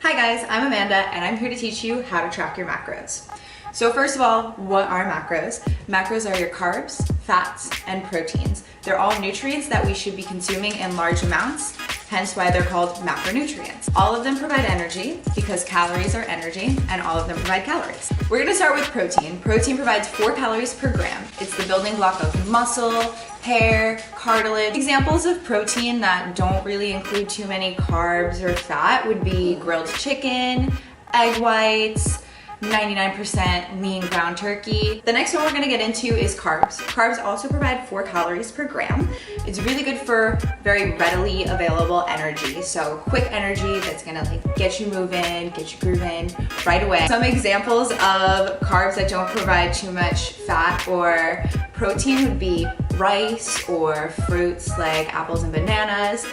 Hi guys, I'm Amanda and I'm here to teach you how to track your macros. So first of all, what are macros? Macros are your carbs, fats, and proteins. They're all nutrients that we should be consuming in large amounts, hence why they're called macronutrients. All of them provide energy because calories are energy, and all of them provide calories. We're gonna start with protein. Protein provides 4 calories per gram. It's the building block of muscle, hair, cartilage. Examples of protein that don't really include too many carbs or fat would be grilled chicken, egg whites, 99% lean ground turkey. The next one we're gonna get into is carbs. Carbs also provide 4 calories per gram. It's really good for very readily available energy. So quick energy that's gonna get you moving, get you grooving right away. Some examples of carbs that don't provide too much fat or protein would be rice or fruits like apples and bananas,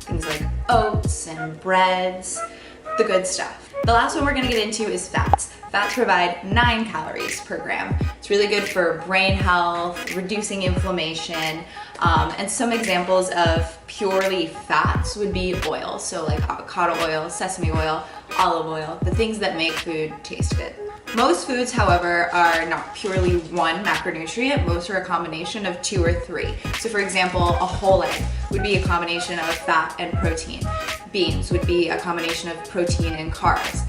things like oats and breads, the good stuff. The last one we're gonna get into is fats. Fats provide 9 calories per gram. It's really good for brain health, reducing inflammation, and some examples of purely fats would be oil. So like avocado oil, sesame oil, olive oil, the things that make food taste good. Most foods, however, are not purely one macronutrient. Most are a combination of 2 or 3. So for example, a whole egg would be a combination of fat and protein. Beans would be a combination of protein and carbs.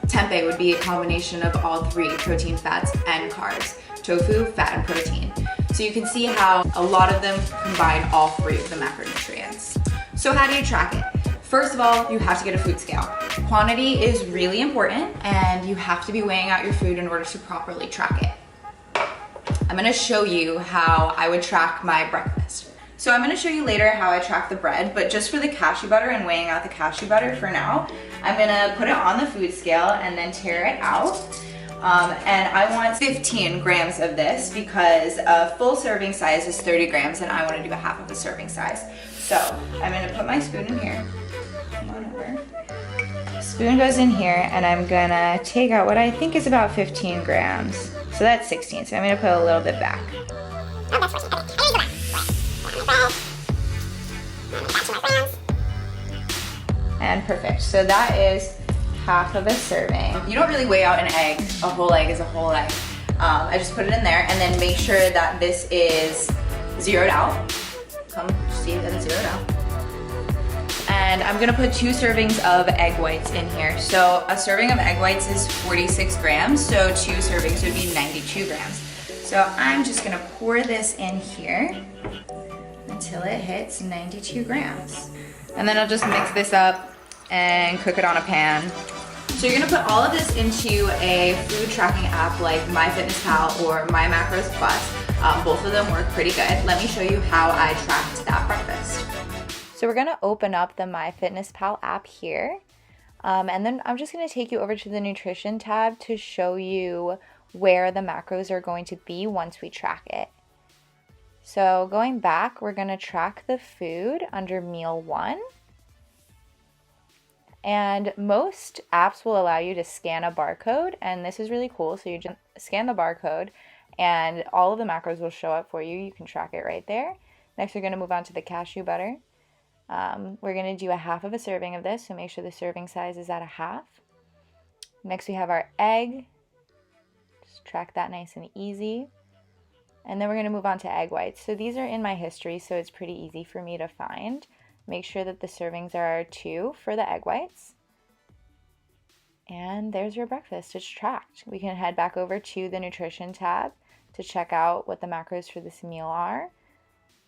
Tempeh would be a combination of all 3, protein, fats, and carbs. Tofu, fat, and protein. So you can see how a lot of them combine all 3 of the macronutrients. So how do you track it? First of all, you have to get a food scale. Quantity is really important, and you have to be weighing out your food in order to properly track it. I'm gonna show you how I would track my breakfast. So I'm gonna show you later how I track the bread, but just for the cashew butter and weighing out the cashew butter for now, I'm gonna put it on the food scale and then tear it out. And I want 15 grams of this because a full serving size is 30 grams and I wanna do a half of a serving size. So I'm gonna put my spoon in here. Come on over. Spoon goes in here and I'm gonna take out what I think is about 15 grams. So that's 16, so I'm gonna put a little bit back. And perfect, so that is half of a serving. You don't really weigh out an egg. A whole egg is a whole egg. I just put it in there and then make sure that this is zeroed out. Come see that it's zeroed out. And I'm gonna put 2 servings of egg whites in here. So a serving of egg whites is 46 grams, so 2 servings would be 92 grams. So I'm just gonna pour this in here until it hits 92 grams. And then I'll just mix this up and cook it on a pan. So you're gonna put all of this into a food tracking app like MyFitnessPal or MyMacros+. Both of them work pretty good. Let me show you how I tracked that breakfast. So we're gonna open up the MyFitnessPal app here. And then I'm just gonna take you over to the nutrition tab to show you where the macros are going to be once we track it. So going back, we're gonna track the food under meal 1. And most apps will allow you to scan a barcode, and this is really cool. So you just scan the barcode and all of the macros will show up for you. You can track it right there. Next, we're gonna move on to the cashew butter. We're gonna do a half of a serving of this, so make sure the serving size is at a half. Next, we have our egg. Just track that nice and easy. And then we're gonna move on to egg whites. So these are in my history, so it's pretty easy for me to find. Make sure that the servings are 2 for the egg whites. And there's your breakfast, it's tracked. We can head back over to the nutrition tab to check out what the macros for this meal are.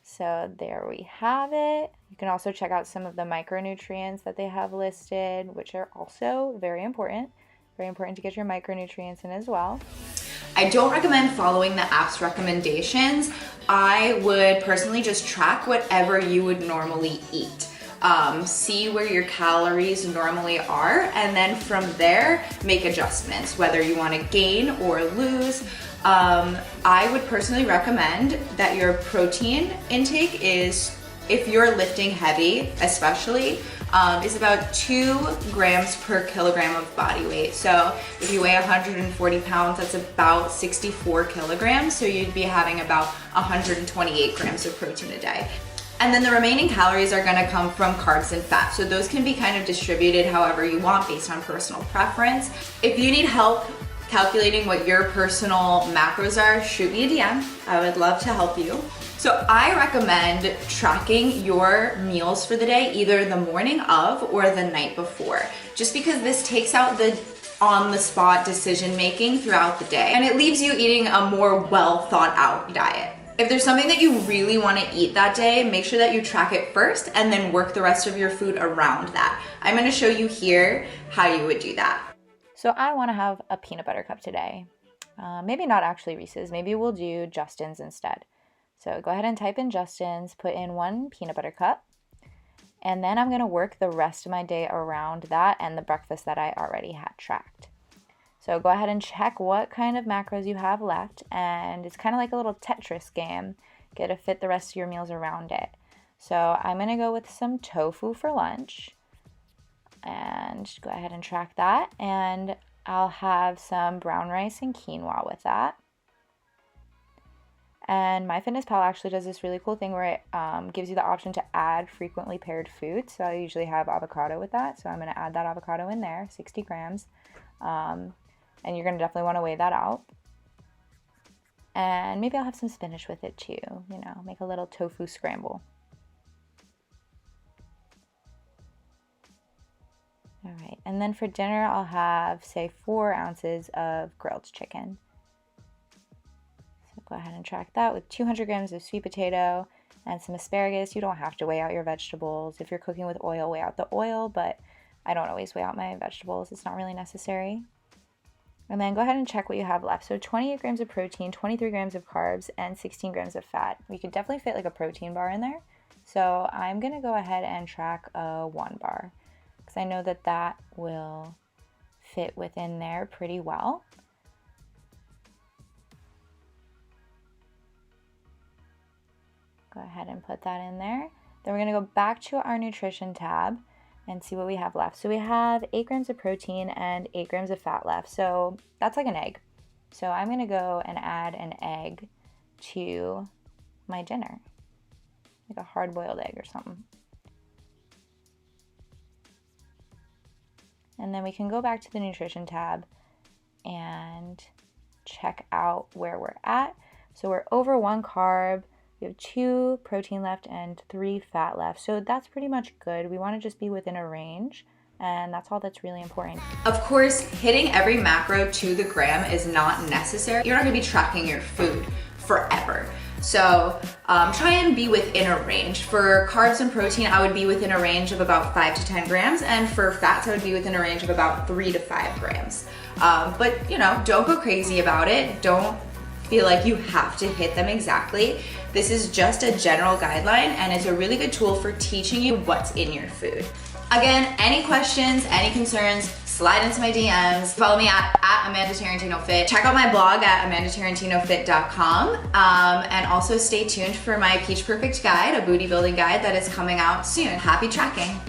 So there we have it. You can also check out some of the micronutrients that they have listed, which are also very important. Very important to get your micronutrients in as well. I don't recommend following the app's recommendations. I would personally just track whatever you would normally eat. See where your calories normally are, and then from there, make adjustments, whether you want to gain or lose. I would personally recommend that your protein intake is, if you're lifting heavy especially, is about 2 grams per kilogram of body weight. So if you weigh 140 pounds, that's about 64 kilograms. So you'd be having about 128 grams of protein a day. And then the remaining calories are gonna come from carbs and fat. So those can be kind of distributed however you want based on personal preference. If you need help calculating what your personal macros are, shoot me a DM. I would love to help you. So I recommend tracking your meals for the day either the morning of or the night before, just because this takes out the on-the-spot decision making throughout the day, and it leaves you eating a more well thought out diet. If there's something that you really want to eat that day, make sure that you track it first and then work the rest of your food around that. I'm going to show you here how you would do that. So I want to have a peanut butter cup today. Maybe not actually Reese's, maybe we'll do Justin's instead. So go ahead and type in Justin's, put in 1 peanut butter cup, and then I'm going to work the rest of my day around that and the breakfast that I already had tracked. So go ahead and check what kind of macros you have left, and it's kind of like a little Tetris game. Get to fit the rest of your meals around it. So I'm going to go with some tofu for lunch, and go ahead and track that, and I'll have some brown rice and quinoa with that. And MyFitnessPal actually does this really cool thing where it gives you the option to add frequently paired foods. So I usually have avocado with that. So I'm going to add that avocado in there, 60 grams. And you're going to definitely want to weigh that out. And maybe I'll have some spinach with it too. You know, make a little tofu scramble. All right. And then for dinner, I'll have, say, 4 ounces of grilled chicken. Go ahead and track that with 200 grams of sweet potato and some asparagus. You don't have to weigh out your vegetables. If you're cooking with oil, weigh out the oil, but I don't always weigh out my vegetables. It's not really necessary. And then go ahead and check what you have left. So 28 grams of protein, 23 grams of carbs, and 16 grams of fat. We could definitely fit like a protein bar in there. So I'm going to go ahead and track a 1 bar because I know that that will fit within there pretty well. Go ahead and put that in there. Then we're going to go back to our nutrition tab and see what we have left. So we have 8 grams of protein and 8 grams of fat left. So that's like an egg. So I'm going to go and add an egg to my dinner, like a hard-boiled egg or something. And then we can go back to the nutrition tab and check out where we're at. So we're over 1 carb. We have 2 protein left and 3 fat left. So that's pretty much good. We want to just be within a range, and that's all that's really important. Of course, hitting every macro to the gram is not necessary. You're not going to be tracking your food forever. So try and be within a range. For carbs and protein, I would be within a range of about 5 to 10 grams. And for fats, I would be within a range of about 3 to 5 grams. But you know, don't go crazy about it. Don't feel like you have to hit them exactly. This is just a general guideline, and it's a really good tool for teaching you what's in your food. Again, any questions, any concerns, slide into my DMs. Follow me at Amanda Tarantino Fit. Check out my blog at amandatarantino.fit.com. And also stay tuned for my Peach Perfect guide, a booty building guide that is coming out soon. Happy tracking.